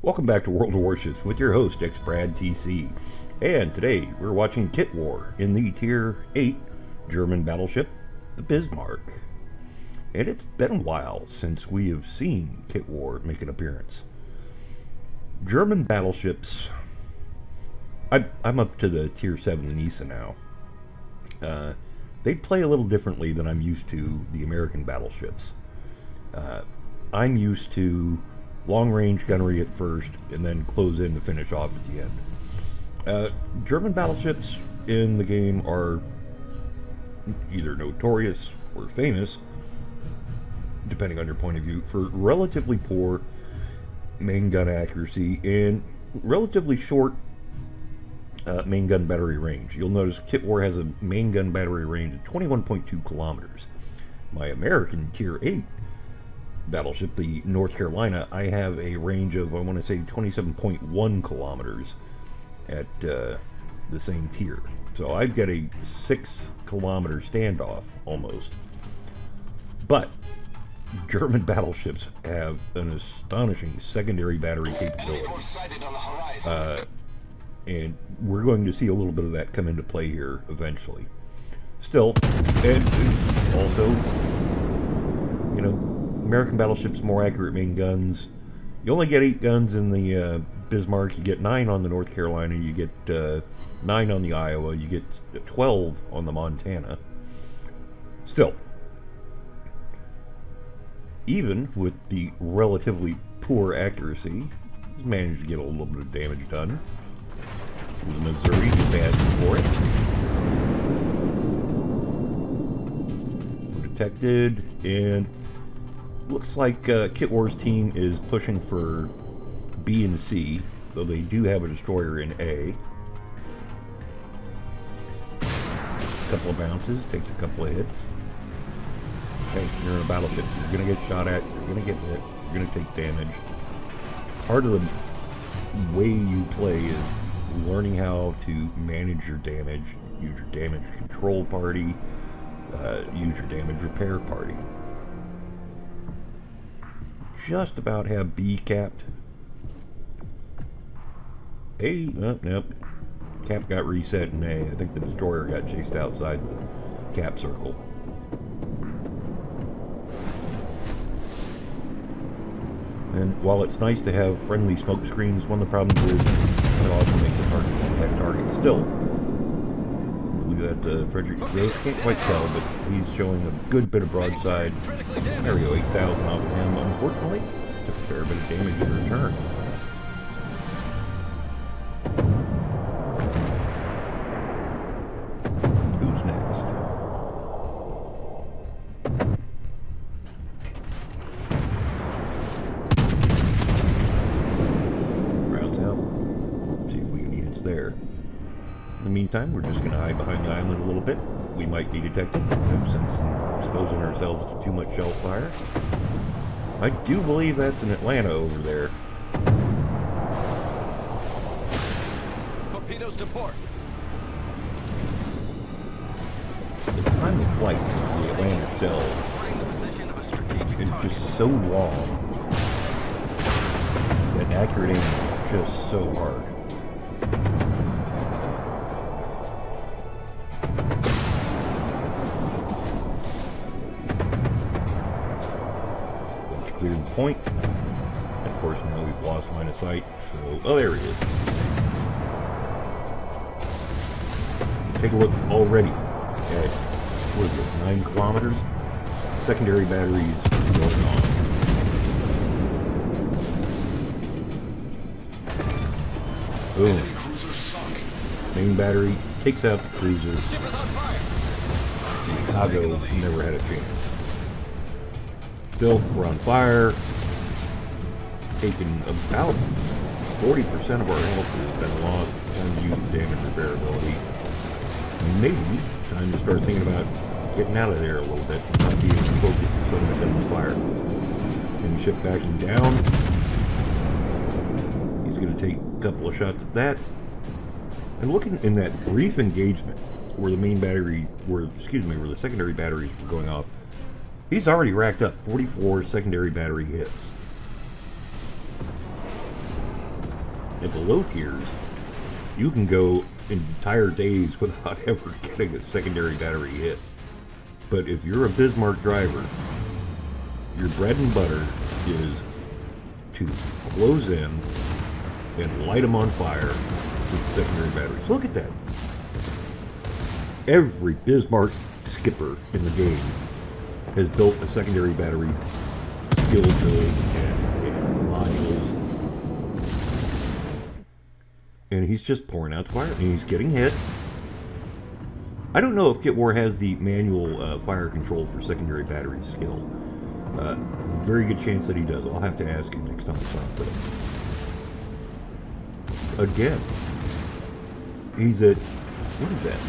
Welcome back to World of Warships with your host, XBradTC. And today we're watching Kitwar in the Tier VIII German battleship, the Bismarck. And it's been a while since we have seen Kitwar make an appearance. German battleships, I'm up to the Tier VII NISA now. They play a little differently than I'm used to the American battleships. I'm used to long-range gunnery at first, and then close in to finish off at the end. German battleships in the game are either notorious or famous, depending on your point of view, for relatively poor main gun accuracy and relatively short main gun battery range. You'll notice Kitwar has a main gun battery range of 21.2 kilometers. My American Tier VIII battleship, the North Carolina, I have a range of, I want to say, 27.1 kilometers at the same tier. So I've got a 6-kilometer standoff, almost. But German battleships have an astonishing secondary battery capability. And we're going to see a little bit of that come into play here eventually. Still, and also, you know, American battleships, more accurate main guns. You only get 8 guns in the Bismarck. You get 9 on the North Carolina. You get 9 on the Iowa. You get 12 on the Montana. Still, even with the relatively poor accuracy, he's managed to get a little bit of damage done. The Missouri is bad for it. Detected, and looks like Kitwar's team is pushing for B and C, though they do have a destroyer in A. A couple of bounces, takes a couple of hits. Okay, you're in a battleship. You're going to get shot at, you're going to get hit, you're going to take damage. Part of the way you play is learning how to manage your damage, use your damage control party, use your damage repair party. Just about have B capped. A, oh, nope. Cap got reset in A. I think the destroyer got chased outside the cap circle. And while it's nice to have friendly smoke screens, one of the problems is it also makes the target affect targets. Still, I believe that Frederick can't quite tell, but he's showing a good bit of broadside. There we go, 8,000 off of him. Unfortunately, took a fair bit of damage in return. Who's next? Rounds out. See if we can get hits there. In the meantime, we're just going to hide behind the island a little bit. We might be detected. No sense in exposing ourselves to too much shell fire. I do believe that's in Atlanta over there. Torpedoes to port. The time of flight to the Atlanta shell is just so long that accurate aim is just so hard. Cleared the point. And of course now we've lost line of sight. So, oh, there he is. Take a look already at, what is it, 9 kilometers? Secondary batteries going on. Boom. Main battery takes out the cruiser. Chicago never had a chance. Still, we're on fire. Taking about 40% of our health has been lost on used damage repairability. Maybe time to start thinking about getting out of there a little bit and not being focused so much on the fire. And ship backing down. He's going to take a couple of shots at that. And looking in that brief engagement where the main battery, where the secondary batteries were going off, he's already racked up 44 secondary battery hits. at the low tiers, you can go entire days without ever getting a secondary battery hit. But if you're a Bismarck driver, your bread and butter is to close in and light them on fire with secondary batteries. Look at that. Every Bismarck skipper in the game has built a secondary battery skill build and modules. And he's just pouring out the fire, and he's getting hit. I don't know if Kitwar has the manual fire control for secondary battery skill. Very good chance that he does. I'll have to ask him next time I talk with him. Again, he's at, what is that?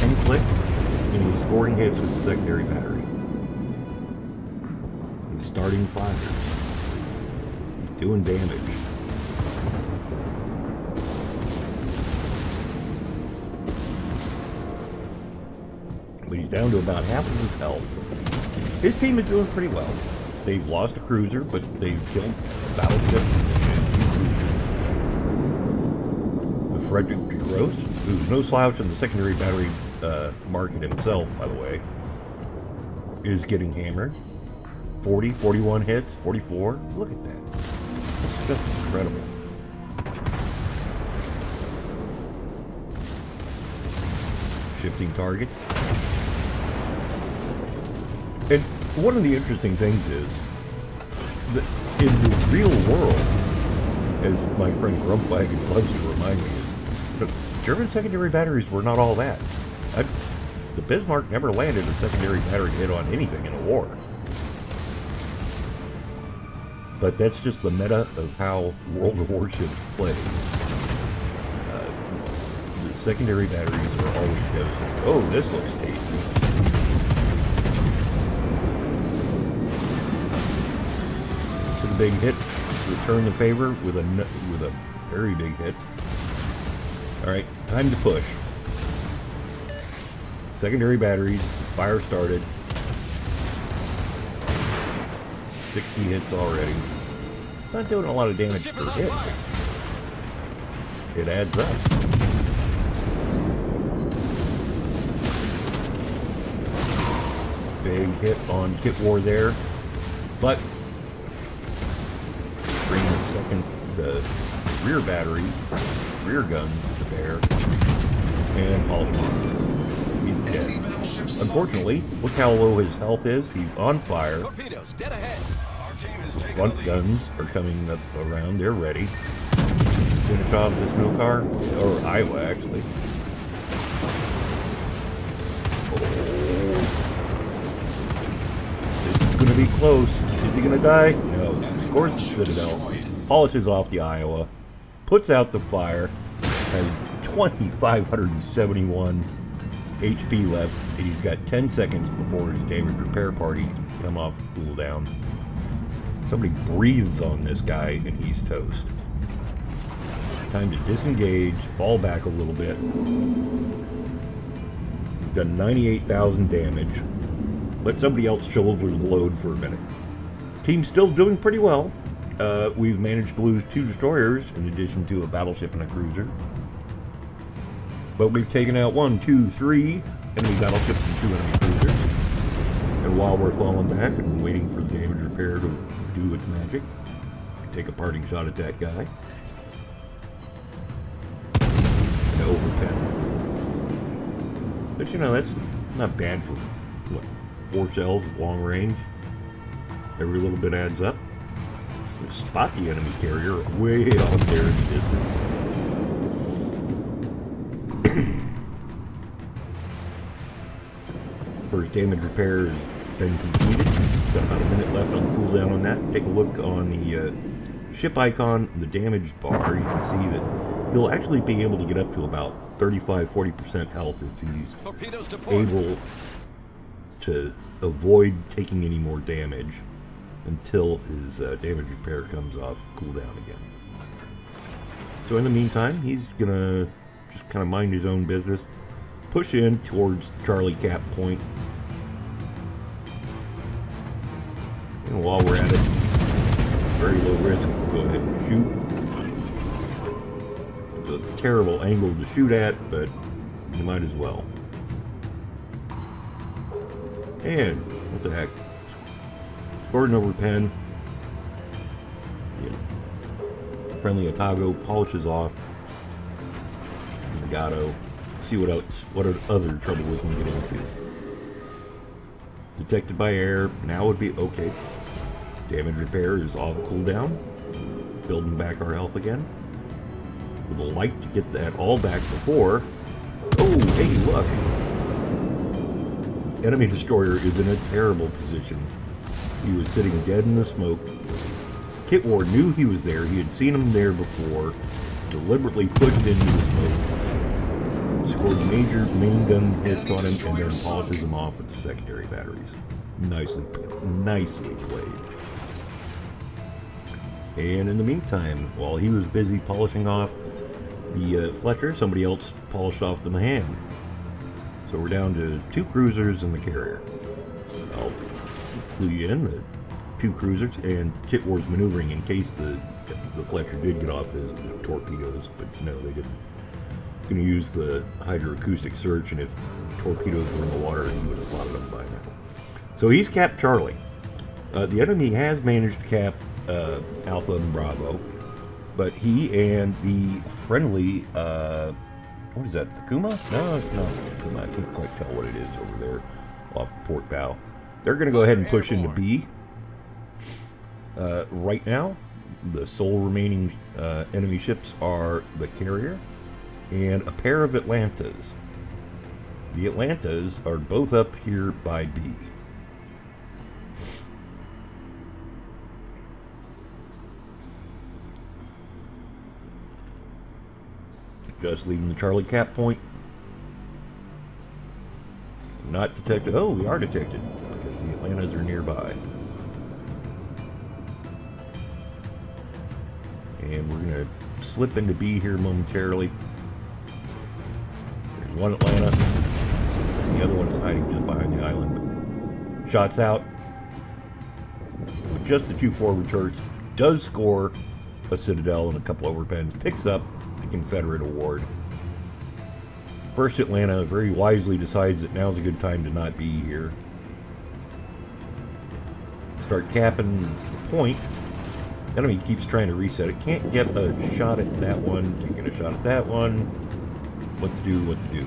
10 click, and he's scoring hits with the secondary battery. He's starting fires. He's doing damage. But he's down to about half of his health. His team is doing pretty well. They've lost a cruiser, but they've killed a battleship and 2 cruisers. The Frederick de Gross, who's no slouch in the secondary battery market himself, by the way, is getting hammered. 40, 41 hits, 44. Look at that. It's just incredible. Shifting targets. And one of the interesting things is that in the real world, as my friend Grumpwagon loves to remind me, is German secondary batteries were not all that. The Bismarck never landed a secondary battery hit on anything in a war. But that's just the meta of how World of Warships play. The secondary batteries are always devastating. Oh, this looks tasty. It's a big hit. Return the favor with a very big hit. All right, time to push. Secondary batteries, fire started. 60 hits already. Not doing a lot of damage per hit. It adds up. Big hit on Kitwar there, but bring the rear battery, rear guns to bear, and haul him on. He's dead. Unfortunately, look how low his health is. He's on fire. Torpedoes, dead ahead. The front guns are coming up around. They're ready. Finish off this no car, or Iowa actually. This is going to be close. Is he going to die? No. Of course, the Citadel polishes off the Iowa, puts out the fire, has 2,571 HP left, and he's got 10 seconds before his damage repair party can come off cooldown. Somebody breathes on this guy and he's toast. Time to disengage, fall back a little bit. Done 98,000 damage. Let somebody else shoulder the load for a minute. Team's still doing pretty well. We've managed to lose 2 destroyers in addition to a battleship and a cruiser. But we've taken out 1, 2, 3 enemy battleships and 2 enemy cruisers. And while we're falling back and waiting for the damage repair to do its magic, take a parting shot at that guy. And over 10. But you know, that's not bad for, what, 4 shells at long range. Every little bit adds up. Spot the enemy carrier way out there in the distance. First damage repair has been completed. Got about a minute left on cooldown on that. Take a look on the ship icon, the damage bar. You can see that he'll actually be able to get up to about 35-40% health if he's able to avoid taking any more damage until his damage repair comes off cooldown again. So in the meantime, he's gonna just kind of mind his own business, push in towards the Charlie Cap point, and while we're at it, very low risk, we'll go ahead and shoot. terrible angle to shoot at, but you might as well. And what the heck? Scored an overpen. Yeah. Friendly Otago polishes off. Legato. See what else, what other trouble we can get into. Detected by air. Now would be okay. Damage repair is off cooldown. Building back our health again. Would like to get that all back before. Oh, hey, look. Enemy destroyer is in a terrible position. He was sitting dead in the smoke. Kitwar knew he was there. He had seen him there before. Deliberately pushed into the smoke. Scored major main gun hits on him and then polishes him off with the secondary batteries. Nicely played. And in the meantime, while he was busy polishing off the Fletcher, somebody else polished off the Mahan. So we're down to 2 cruisers and the carrier. I'll clue you in, the 2 cruisers, and Kitwar's maneuvering in case the Fletcher did get off his torpedoes, but no, they didn't. Going to use the hydroacoustic search, and if torpedoes were in the water, he would have spotted them by now. So he's capped Charlie. The enemy has managed to cap Alpha and Bravo, but he and the friendly, what is that, the Kuma? No, it's not the Kuma. I can't quite tell what it is over there off port bow. They're going to go ahead and push into B. Right now, the sole remaining enemy ships are the carrier and a pair of Atlantas. The Atlantas are both up here by B. Just leaving the Charlie cap point. Not detected. Oh, we are detected because the Atlantas are nearby. And we're going to slip into B here momentarily. There's one Atlanta. And the other one is hiding just behind the island. But shots out. With just the 2 forward turrets, does score a Citadel and a couple overpens. Picks up the Confederate award. First Atlanta very wisely decides that now's a good time to not be here. Start capping the point. Enemy keeps trying to reset it. Can't get a shot at that one. Can't get a shot at that one. What to do, what to do.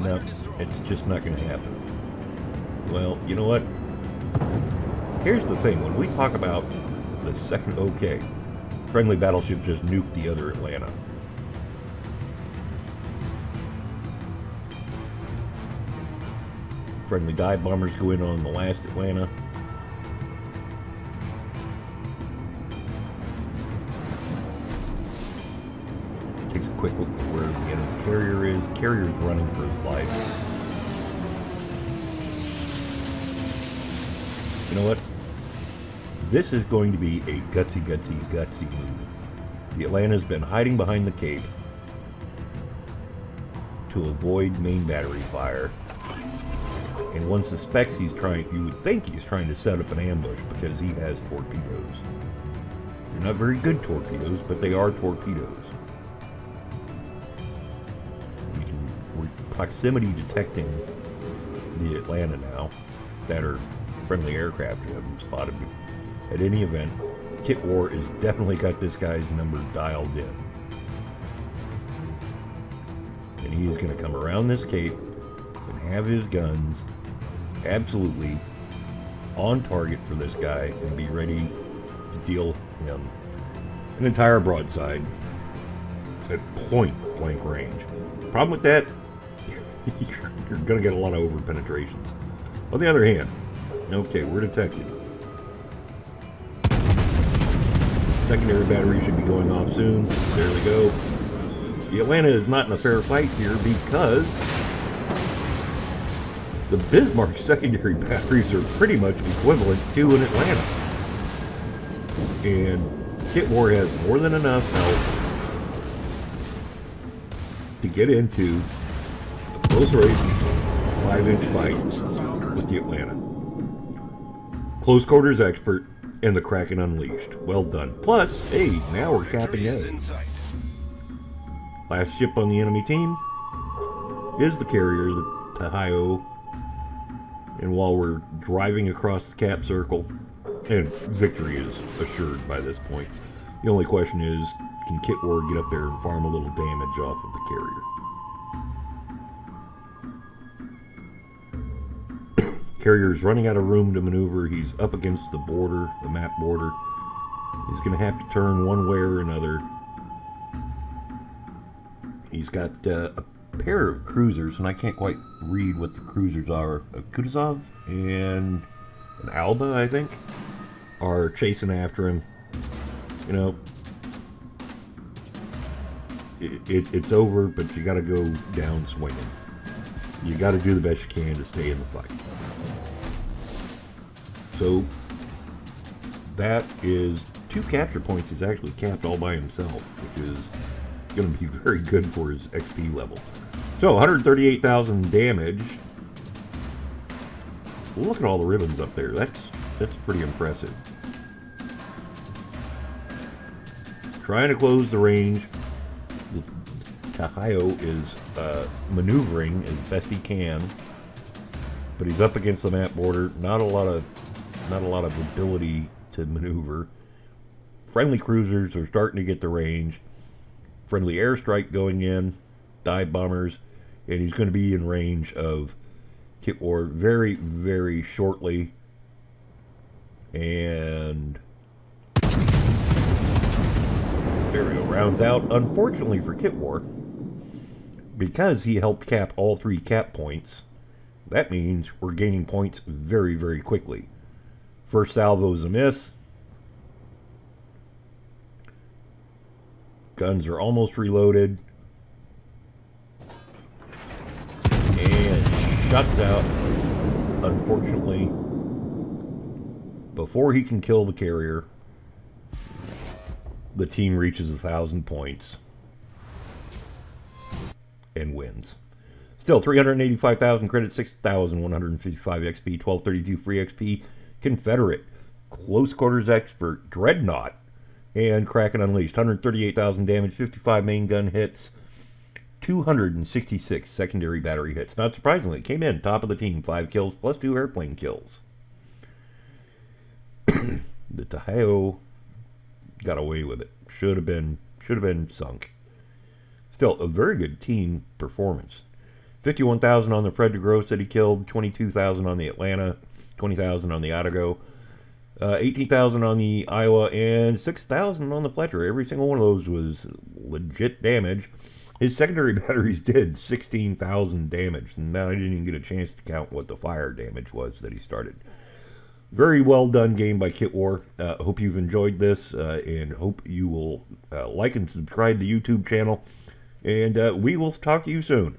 No, it's just not going to happen. Well, you know what? Here's the thing. When we talk about the second OK, friendly battleship just nuked the other Atlanta. Friendly dive bombers go in on the last Atlanta. Takes a quick look at where the enemy carrier is. Carrier's running for his life. You know what? This is going to be a gutsy move. The Atlanta's been hiding behind the Cape to avoid main battery fire. And one suspects he's trying, you would think he's trying to set up an ambush because he has torpedoes. They're not very good torpedoes, but they are torpedoes. We're proximity detecting the Atlanta now. That are friendly aircraft you haven't spotted. At any event, Kitwar has definitely got this guy's number dialed in. And he is going to come around this cape and have his guns absolutely on target for this guy and be ready to deal him an entire broadside at point blank range. Problem with that, you're going to get a lot of over penetrations. On the other hand, okay, we're detected. Secondary battery should be going off soon. There we go. The Atlanta is not in a fair fight here because the Bismarck secondary batteries are pretty much equivalent to an Atlanta. And Kitwar has more than enough health to get into a close range 5-inch fight with the Atlanta. Close quarters expert and the Kraken unleashed. Well done. Plus, hey, now we're capping A. Last ship on the enemy team is the carrier, the Tahio. And while we're driving across the cap circle, and victory is assured by this point, the only question is, can Kitwar get up there and farm a little damage off of the carrier? Carrier's running out of room to maneuver. He's up against the border, the map border. He's going to have to turn one way or another. He's got a pair of cruisers, and I can't quite read what the cruisers are. A Kutuzov and an Alba, I think, are chasing after him. You know, it's over, but you got to go down swinging. You got to do the best you can to stay in the fight. So that is 2 capture points. He's actually capped all by himself, which is going to be very good for his XP level. So 138,000 damage. Look at all the ribbons up there. That's pretty impressive. Trying to close the range. Tahio is maneuvering as best he can, but he's up against the map border. Not a lot of ability to maneuver. Friendly cruisers are starting to get the range. Friendly airstrike going in. Dive bombers, and he's going to be in range of Kitwar very, very shortly. And there we go. Rounds out. Unfortunately for Kitwar, because he helped cap all 3 cap points, that means we're gaining points very, very quickly. First salvo's a miss. Guns are almost reloaded. And shuts out, unfortunately, before he can kill the carrier. The team reaches 1,000 points and wins. Still, 385,000 credits, 6,155 XP, 1232 free XP. Confederate, Close Quarters Expert, Dreadnought, and Kraken Unleashed. 138,000 damage, 55 main gun hits, 266 secondary battery hits. Not surprisingly, came in top of the team, 5 kills plus 2 airplane kills. The Tahio got away with it. Should have been sunk. Still, a very good team performance. 51,000 on the Fred de Gross that he killed, 22,000 on the Atlanta, 20,000 on the Otago, 18,000 on the Iowa, and 6,000 on the Fletcher. Every single one of those was legit damage. His secondary batteries did 16,000 damage, and now I didn't even get a chance to count what the fire damage was that he started. Very well done game by Kitwar. Hope you've enjoyed this, and hope you will like and subscribe to the YouTube channel. And we will talk to you soon.